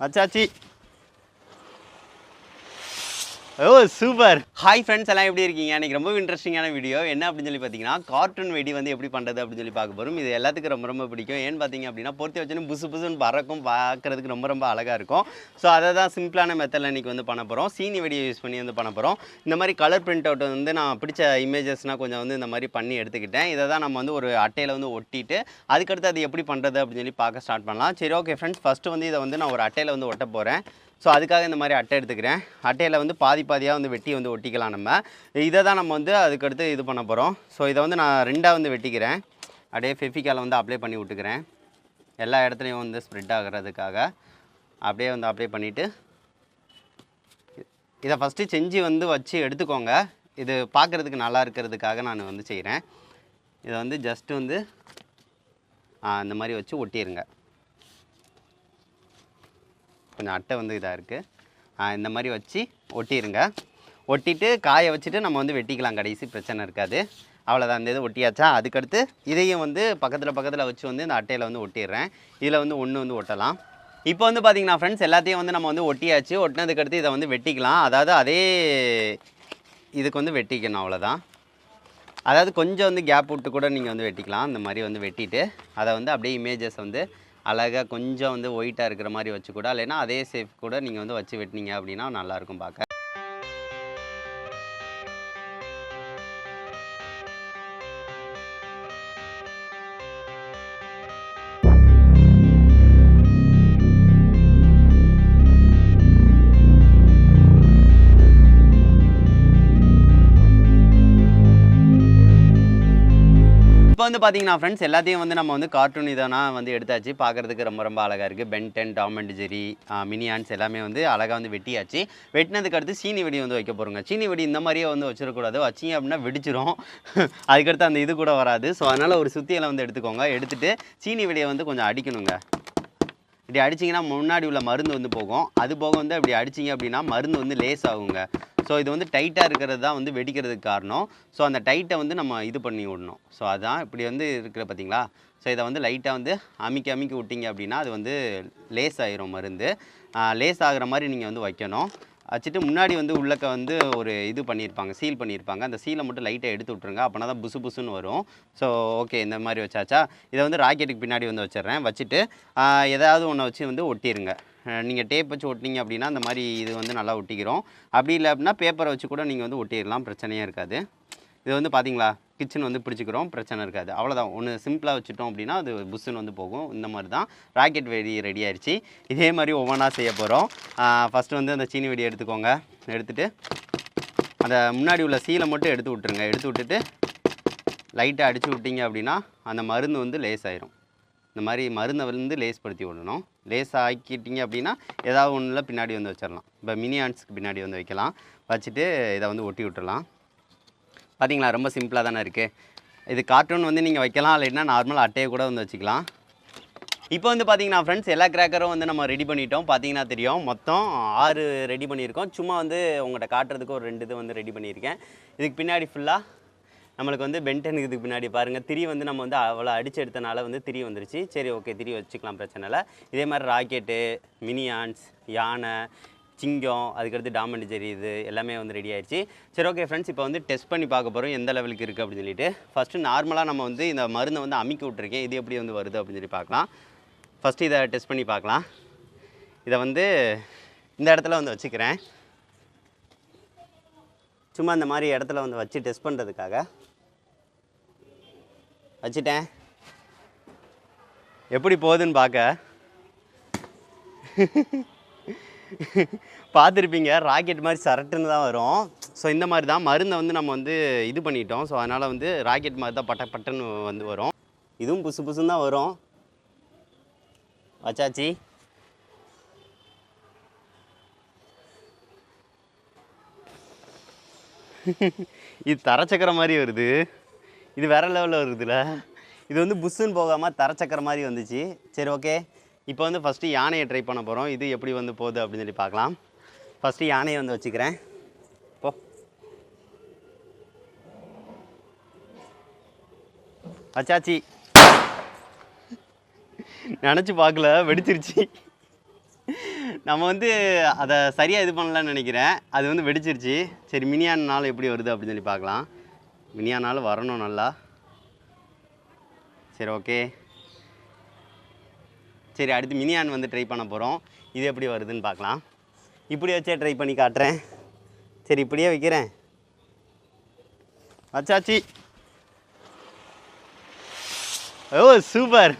அச்சாச்சி. ஓ super. Hi friends, எல்லாம் எப்படி இருக்கீங்க? எனக்கு ரொம்ப இன்ட்ரெஸ்டிங்கான வீடியோ என்ன அப்படின்னு சொல்லி பார்த்தீங்கன்னா, கார்ட்டூன் வெடி வந்து எப்படி பண்ணுறது அப்படின்னு சொல்லி பார்க்க போகிறோம். இது எல்லாத்துக்கும் ரொம்ப பிடிக்கும். ஏன்னு பார்த்தீங்க அப்படின்னா, பொறுத்தி வச்சுன்னு புதுன்னு பறக்கும், பார்க்கறதுக்கு ரொம்ப அழகாக இருக்கும். ஸோ அதை தான் சிம்பிளான மெத்தடில் இன்றைக்கி வந்து பண்ண போகிறோம். சீனி வெடியை யூஸ் பண்ணி வந்து பண்ண போகிறோம். இந்த மாதிரி கலர் பிரிண்ட் அவுட் வந்து நான் பிடிச்ச இமேஜஸ்னால் கொஞ்சம் வந்து இந்த மாதிரி பண்ணி எடுத்துக்கிட்டேன். இதை தான் நம்ம வந்து ஒரு அட்டையில் வந்து ஒட்டிட்டு அதுக்கடுத்து அது எப்படி பண்ணுறது அப்படின்னு சொல்லி பார்க்க ஸ்டார்ட் பண்ணலாம். சரி, ஓகே ஃப்ரெண்ட்ஸ், ஃபஸ்ட்டு வந்து இதை வந்து நான் ஒரு அட்டையில் வந்து ஒட்ட போகிறேன். ஸோ அதுக்காக இந்த மாதிரி அட்டை எடுத்துக்கிறேன். அட்டையில் வந்து பாதியாக வந்து வெட்டி வந்து ஒட்டிக்கலாம். நம்ம இதை தான் நம்ம வந்து அதுக்கடுத்து இது பண்ண போகிறோம். ஸோ இதை வந்து நான் ரெண்டாக வந்து வெட்டிக்கிறேன். அப்படியே ஃபெவிகாலை வந்து அப்ளை பண்ணி விட்டுக்கிறேன். எல்லா இடத்துலையும் வந்து ஸ்ப்ரெட் ஆகிறதுக்காக அப்படியே வந்து அப்ளை பண்ணிவிட்டு இதை ஃபஸ்ட்டு செஞ்சு வந்து வச்சு எடுத்துக்கோங்க. இது பார்க்குறதுக்கு நல்லா இருக்கிறதுக்காக நான் வந்து செய்கிறேன். இதை வந்து ஜஸ்ட்டு வந்து இந்த மாதிரி வச்சு ஒட்டிடுங்க. கொஞ்சம் அட்டை வந்து இதாக இருக்குது. இந்த மாதிரி வச்சு ஒட்டிடுங்க. ஒட்டிட்டு காய வச்சுட்டு நம்ம வந்து வெட்டிக்கலாம். கடைசி பிரச்சனை இருக்காது. அவ்வளோதான், இந்த இது ஒட்டியாச்சா. அதுக்கடுத்து இதையும் வந்து பக்கத்தில் வச்சு வந்து இந்த அட்டையில் வந்து ஒட்டிடுறேன். இதில் வந்து ஒன்று வந்து ஒட்டலாம். இப்போ வந்து பார்த்திங்கன்னா ஃப்ரெண்ட்ஸ், எல்லாத்தையும் வந்து நம்ம வந்து ஒட்டியாச்சு. ஒட்டினதுக்கடுத்து இதை வந்து வெட்டிக்கலாம். அதாவது அதே இதுக்கு வந்து வெட்டிக்கணும், அவ்வளோதான். அதாவது கொஞ்சம் வந்து கேப் விட்டு கூட நீங்கள் வந்து வெட்டிக்கலாம். இந்த மாதிரி வந்து வெட்டிட்டு அதை வந்து அப்படியே இமேஜஸ் வந்து அழகாக கொஞ்சம் வந்து ஒயிட்டாக இருக்கிற மாதிரி வச்சு கூட, இல்லைன்னா அதே சேஃப் கூட நீங்கள் வந்து வச்சு வெட்டினீங்க அப்படின்னா நல்லாயிருக்கும் பார்க்க. இப்போ வந்து பார்த்தீங்கன்னா ஃப்ரெண்ட்ஸ், எல்லாத்தையும் வந்து நம்ம வந்து கார்ட்டூன் இதெல்லாம் வந்து எடுத்தாச்சு. பார்க்குறதுக்கு ரொம்ப அழகாக இருக்குது. Ben 10, Tom and Jerry, Minions எல்லாமே வந்து அழகாக வந்து வெட்டியாச்சு. வெட்டினதுக்கு அடுத்து சீனி வெடி வந்து வைக்க போகிறோங்க. சீனி வெடி இந்த மாதிரியே வந்து வச்சிடக்கூடாது. வச்சிங்க அப்படின்னா வெடிச்சிரும். அதுக்கடுத்து அந்த இது கூட வராது. ஸோ அதனால் ஒரு சுத்தியெல்லாம் வந்து எடுத்துக்கோங்க. எடுத்துகிட்டு சீனி வெடியை வந்து கொஞ்சம் அடிக்கணுங்க. இப்படி அடிச்சிங்கன்னா முன்னாடி உள்ள மருந்து வந்து போகும். அது போக வந்து அப்படி அடிச்சிங்க அப்படின்னா மருந்து வந்து லேஸ் ஆகுங்க. ஸோ இது வந்து டைட்டாக இருக்கிறது தான் வந்து வெடிக்கிறதுக்கு காரணம். ஸோ அந்த டைட்டை வந்து நம்ம இது பண்ணி விடணும். ஸோ அதான் இப்படி வந்து இருக்கிற பார்த்தீங்களா. ஸோ இதை வந்து லைட்டாக வந்து அமுக்கி விட்டிங்க அப்படின்னா அது வந்து லேஸ் ஆகிரும். மருந்து லேஸ் ஆகிற மாதிரி நீங்கள் வந்து வைக்கணும். வச்சுட்டு முன்னாடி வந்து உள்ளக்க வந்து ஒரு இது பண்ணியிருப்பாங்க, சீல் பண்ணியிருப்பாங்க. அந்த சீலை மட்டும் லைட்டாக எடுத்து விட்ருங்க. அப்போனா தான் புசுன்னு வரும். ஸோ ஓகே, இந்த மாதிரி வச்சாச்சா. இதை வந்து ராக்கெட்டுக்கு பின்னாடி வந்து வச்சிடுறேன். வச்சுட்டு ஏதாவது ஒன்றை வச்சு வந்து ஒட்டிடுங்க. நீங்கள் டேப் வச்சு ஒட்டினீங்க அப்படின்னா அந்த மாதிரி இது வந்து நல்லா ஒட்டிக்கிறோம். அப்படி இல்லை அப்படின்னா பேப்பரை வச்சு கூட நீங்கள் வந்து ஒட்டிடலாம், பிரச்சனையே இருக்காது. இது வந்து பார்த்தீங்களா, கிச்சன் வந்து பிடிச்சிக்கிறோம், பிரச்சனை இருக்காது. அவ்வளோதான். ஒன்று சிம்பிளாக வச்சுட்டோம் அப்படின்னா அது புஷ்ஷுன்னு வந்து போகும். இந்த மாதிரி தான் ராக்கெட் வெடி ரெடி ஆயிடுச்சு. இதே மாதிரி ஒவ்வொன்றா செய்ய போகிறோம். ஃபஸ்ட்டு வந்து அந்த சீனி வெடி எடுத்துக்கோங்க. எடுத்துகிட்டு அந்த முன்னாடி உள்ள சீலை மட்டும் எடுத்து விட்டுருங்க. எடுத்து விட்டுட்டு லைட்டாக அடித்து விட்டிங்க அப்படின்னா அந்த மருந்து வந்து லேஸ் ஆயிரும். இந்த மாதிரி மருந்தை வந்து லேஸ் படுத்தி விடணும். லேஸ் ஆக்கிட்டிங்க அப்படின்னா ஏதாவது ஒன்றில் பின்னாடி வந்து வச்சிடலாம். இப்போ மினியான்ஸுக்கு பின்னாடி வந்து வைக்கலாம். வச்சுட்டு இதை வந்து ஒட்டி விட்டுடலாம். பார்த்தீங்களா, ரொம்ப சிம்பிளாக தானே இருக்குது. இது கார்ட்டூன் வந்து நீங்கள் வைக்கலாம், இல்லைன்னா நார்மல் அட்டையை கூட வந்து வச்சுக்கலாம். இப்போ வந்து பார்த்தீங்கன்னா ஃப்ரெண்ட்ஸ், எல்லா கிராக்கரும் வந்து நம்ம ரெடி பண்ணிட்டோம். பார்த்தீங்கன்னா தெரியும், மொத்தம் 6 ரெடி பண்ணியிருக்கோம். சும்மா வந்து உங்கள்கிட்ட காட்டுறதுக்கு ஒரு 2 இது வந்து ரெடி பண்ணியிருக்கேன். இதுக்கு பின்னாடி ஃபுல்லாக நம்மளுக்கு வந்து பென் 10 இதுக்கு பின்னாடி பாருங்கள், திரி வந்து நம்ம வந்து அவ்வளோ அடித்து எடுத்தனால வந்து திரி வந்துருச்சு. சரி, ஓகே, திரி வச்சுக்கலாம், பிரச்சனை இல்லை. இதே மாதிரி ராக்கெட்டு, மினியான்ஸ், யானை, சிங்கம், அதுக்கடுத்து டாம் அண்ட் ஜெரி, இது எல்லாமே வந்து ரெடி ஆயிடுச்சு. சரி, ஓகே ஃப்ரெண்ட்ஸ், இப்போ வந்து டெஸ்ட் பண்ணி பார்க்க போகிறோம் எந்த லெவலுக்கு இருக்குது அப்படின்னு சொல்லிட்டு. ஃபஸ்ட்டு நார்மலாக நம்ம வந்து இந்த மருந்தை வந்து அமுக்கி விட்ருக்கேன். இது எப்படி வந்து வருது அப்படின்னு சொல்லி பார்க்கலாம். ஃபஸ்ட்டு இதை டெஸ்ட் பண்ணி பார்க்கலாம். இதை வந்து இந்த இடத்துல வந்து வச்சுக்கிறேன். சும்மா இந்த மாதிரி இடத்துல வந்து வச்சு டெஸ்ட் பண்ணுறதுக்காக வச்சுட்டேன். எப்படி போகுதுன்னு பார்க்க. பார்த்துருப்பீங்க, ராக்கெட் மாதிரி சரட்டுன்னு தான் வரும். ஸோ இந்த மாதிரி தான் மருந்தை வந்து நம்ம வந்து இது பண்ணிட்டோம். ஸோ அதனால் வந்து ராக்கெட் மாதிரி தான் பட்டன்னு வந்து வரும். இதுவும் புசுன்னு தான் வரும். வச்சாச்சு. இது தரச்சக்கர மாதிரி வருது. இது வேறு லெவலில் வருதுல்ல. இது வந்து புஷ்ஷுன்னு போகாமல் தரச்சக்கர மாதிரி வந்துச்சு. சரி, ஓகே, இப்போ வந்து ஃபஸ்ட்டு யானையை ட்ரை பண்ண போகிறோம். இது எப்படி வந்து போகுது அப்படின்னு சொல்லி பார்க்கலாம். ஃபஸ்ட்டு யானையை வந்து வச்சுக்கிறேன். போ, வச்சாச்சு. நினச்சி பார்க்கல, வெடிச்சிருச்சு. நம்ம வந்து அதை சரியாக இது பண்ணலான்னு நினைக்கிறேன். அது வந்து வெடிச்சிருச்சு. சரி மினியானாலும் எப்படி வருது அப்படின்னு சொல்லி பார்க்கலாம். மினியானாலும் வரணும் நல்லா. சரி ஓகே. சரி அடுத்து மினியான் வந்து ட்ரை பண்ண போகிறோம். இது எப்படி வருதுன்னு பார்க்கலாம். இப்படி வச்சே ட்ரை பண்ணி காட்டுறேன். சரி இப்படியே வைக்கிறேன். வச்சாச்சு. ஓ சூப்பர்.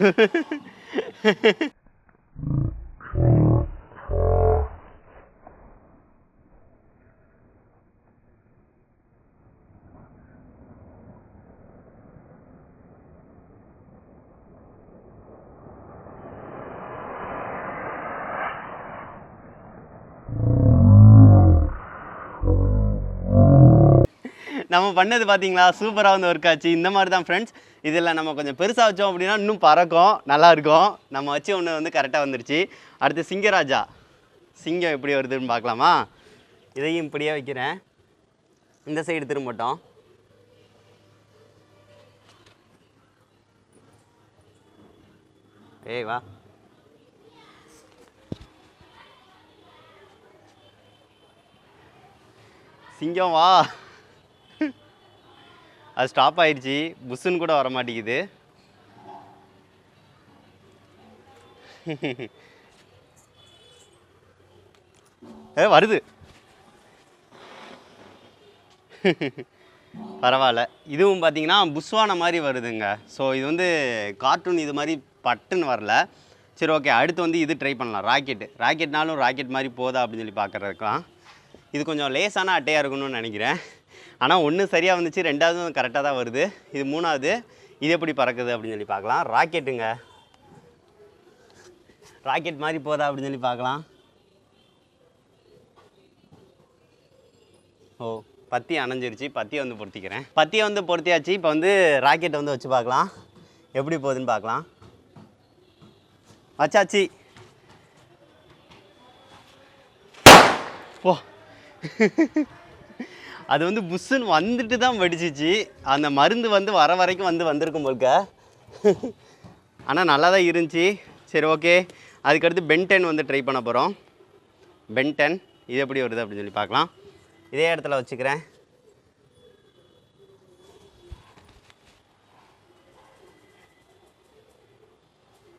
நம்ம பண்ணது பார்த்தீங்களா, சூப்பராக வந்து ஒர்க் ஆச்சு. இந்த மாதிரி தான் ஃப்ரெண்ட்ஸ். இதில் நம்ம கொஞ்சம் பெருசாக வச்சோம் அப்படின்னா இன்னும் பறக்கும், நல்லாயிருக்கும். நம்ம வச்சு ஒன்று வந்து கரெக்டாக வந்துருச்சு. அடுத்து சிங்கராஜா. சிங்கம் எப்படி வருதுன்னு பார்க்கலாமா? இதையும் இப்படியே வைக்கிறேன். இந்த சைடு திரும்பட்டோம். ஏய் வா. சிங்கம் வா. அது ஸ்டாப் ஆயிடுச்சு. புஷ்ஷுன்னு கூட வர மாட்டேங்குது. வருது. பரவாயில்ல. இதுவும் பார்த்தீங்கன்னா புஷ்வான மாதிரி வருதுங்க. ஸோ இது வந்து கார்ட்டூன் இது மாதிரி பட்டுன்னு வரல. சரி ஓகே. அடுத்து வந்து இது ட்ரை பண்ணலாம். ராக்கெட்னாலும் ராக்கெட் மாதிரி போதா அப்படின்னு சொல்லி பார்க்குறதுக்கலாம். இது கொஞ்சம் லேசான அட்டையாக இருக்கணும்னு நினைக்கிறேன். ஆனால் ஒன்று சரியாக வந்துச்சு, ரெண்டாவது கரெக்டாக தான் வருது. இது மூணாவது. இது எப்படி பறக்குது அப்படின்னு சொல்லி பார்க்கலாம். ராக்கெட்டுங்க. ராக்கெட் மாதிரி போதா அப்படின்னு சொல்லி பார்க்கலாம். ஓ பத்தி அணைஞ்சிருச்சு. பத்தியை வந்து பொருத்திக்கிறேன். பத்தியை வந்து பொருத்தியாச்சு. இப்போ வந்து ராக்கெட்டை வந்து வச்சு பார்க்கலாம் எப்படி போகுதுன்னு பார்க்கலாம். வச்சாச்சு. போ. அது வந்து புஷ்ஷுன்னு வந்துட்டு தான் வெடிச்சிச்சு. அந்த மருந்து வந்து வர வரைக்கும் வந்திருக்கும் போல்க. ஆனால் நல்லா தான் இருந்துச்சு. சரி ஓகே. அதுக்கடுத்து பென்டென் வந்து ட்ரை பண்ண போகிறோம். பென்டென் இது எப்படி வருது அப்படின்னு சொல்லி பார்க்கலாம். இதே இடத்துல வச்சுக்கிறேன்.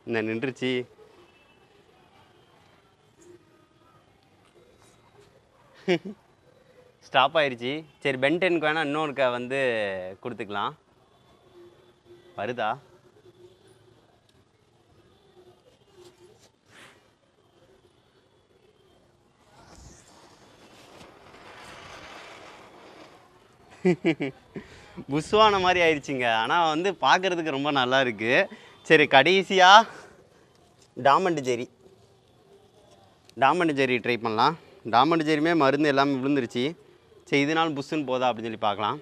இந்த நின்றுச்சு. ஸ்டாப் ஆயிடுச்சு. சரி பென்டெனுக்கு வேணால் இன்னொருக்க வந்து கொடுத்துக்கலாம். வருதா? புஷ்வான மாதிரி ஆயிடுச்சுங்க. ஆனால் வந்து பார்க்குறதுக்கு ரொம்ப நல்லா இருக்குது. சரி கடைசியாக டாமண்ட் ஜெரி ட்ரை பண்ணலாம். டாமண்ட் ஜெரியுமே மருந்து எல்லாமே விழுந்துருச்சு. சரி இதனாலும் புஷ்ஷுன்னு போதா அப்படின்னு சொல்லி பார்க்கலாம்.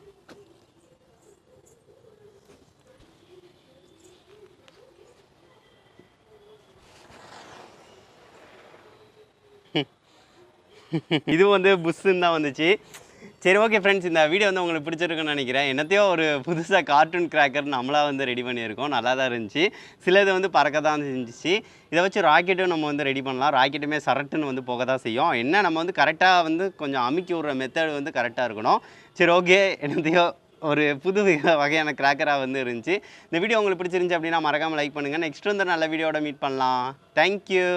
இது வந்து புஷ்ஷுன்னு தான் வந்துச்சு. சரி ஓகே ஃப்ரெண்ட்ஸ், இந்த வீடியோ வந்து உங்களுக்கு பிடிச்சிருக்குன்னு நினைக்கிறேன். என்னத்தையோ ஒரு புதுசாக கார்ட்டூன் கிராக்கர் நம்மளாக வந்து ரெடி பண்ணியிருக்கோம். நல்லா தான் இருந்துச்சு. சிலது வந்து பறக்க தான் இருந்துச்சு. இதை வச்சு ராக்கெட்டும் நம்ம வந்து ரெடி பண்ணலாம். ராக்கெட்டுமே சரட்டுன்னு வந்து போக தான் செய்யும். என்ன நம்ம வந்து கரெக்டாக வந்து கொஞ்சம் அமுக்கி விட்ற மெத்தட் வந்து கரெக்டாக இருக்கணும். சரி ஓகே. என்னத்தையோ ஒரு புது வகையான கிராக்கராக வந்து இருந்துச்சு. இந்த வீடியோ உங்களுக்கு பிடிச்சிருந்துச்சு அப்படின்னா மறக்காமல் லைக் பண்ணுங்கள். நெக்ஸ்ட் வந்து நல்ல வீடியோட மீட் பண்ணலாம். தேங்க்யூ.